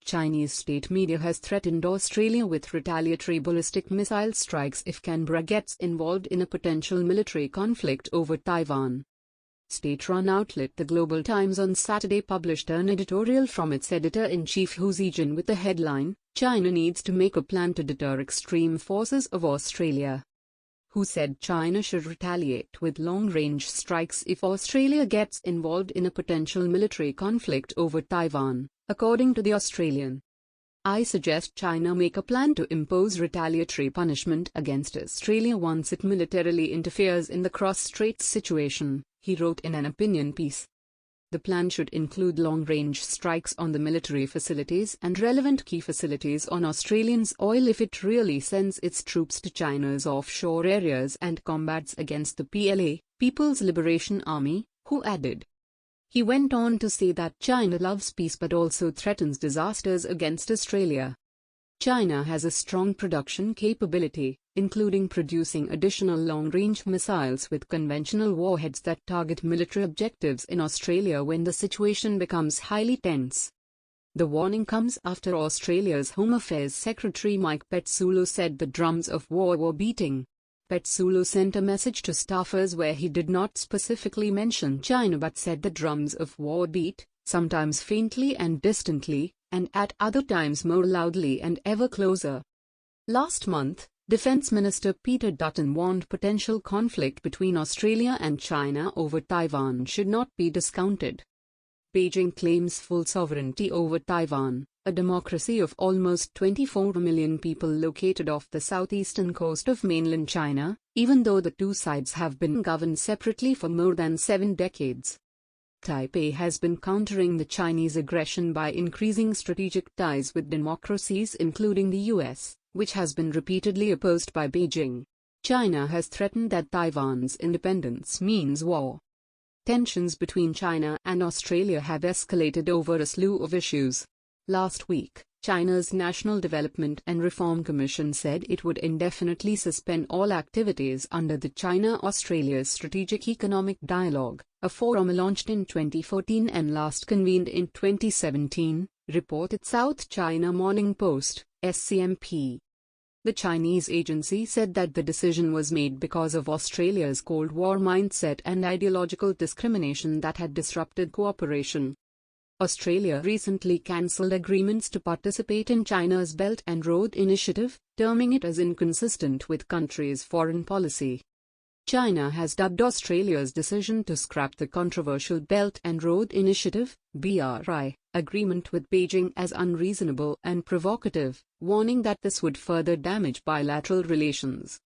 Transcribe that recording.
Chinese state media has threatened Australia with retaliatory ballistic missile strikes if Canberra gets involved in a potential military conflict over Taiwan. State-run outlet The Global Times on Saturday published an editorial from its editor-in-chief Hu Zijin with the headline, "China needs to make a plan to deter extreme forces of Australia." Hu said China should retaliate with long-range strikes if Australia gets involved in a potential military conflict over Taiwan, according to the Australian. "I suggest China make a plan to impose retaliatory punishment against Australia once it militarily interferes in the cross-strait situation," he wrote in an opinion piece. The plan should include long-range strikes on the military facilities and relevant key facilities on Australian soil if it really sends its troops to China's offshore areas and combats against the PLA, People's Liberation Army, Hu added. He went on to say that China loves peace but also threatens disasters against Australia. China has a strong production capability, including producing additional long-range missiles with conventional warheads that target military objectives in Australia when the situation becomes highly tense. The warning comes after Australia's Home Affairs Secretary Mike Pezzullo said the drums of war were beating. Pezzullo sent a message to staffers where he did not specifically mention China but said the drums of war beat, sometimes faintly and distantly, and at other times more loudly and ever closer. Last month, Defence Minister Peter Dutton warned potential conflict between Australia and China over Taiwan should not be discounted. Beijing claims full sovereignty over Taiwan, a democracy of almost 24 million people located off the southeastern coast of mainland China, even though the two sides have been governed separately for more than 7 decades. Taipei has been countering the Chinese aggression by increasing strategic ties with democracies including the US, which has been repeatedly opposed by Beijing. China has threatened that Taiwan's independence means war. Tensions between China and Australia have escalated over a slew of issues. Last week, China's National Development and Reform Commission said it would indefinitely suspend all activities under the China-Australia Strategic Economic Dialogue, a forum launched in 2014 and last convened in 2017, reported South China Morning Post, SCMP. The Chinese agency said that the decision was made because of Australia's Cold War mindset and ideological discrimination that had disrupted cooperation. Australia recently cancelled agreements to participate in China's Belt and Road Initiative, terming it as inconsistent with country's foreign policy. China has dubbed Australia's decision to scrap the controversial Belt and Road Initiative (BRI) agreement with Beijing as unreasonable and provocative, warning that this would further damage bilateral relations.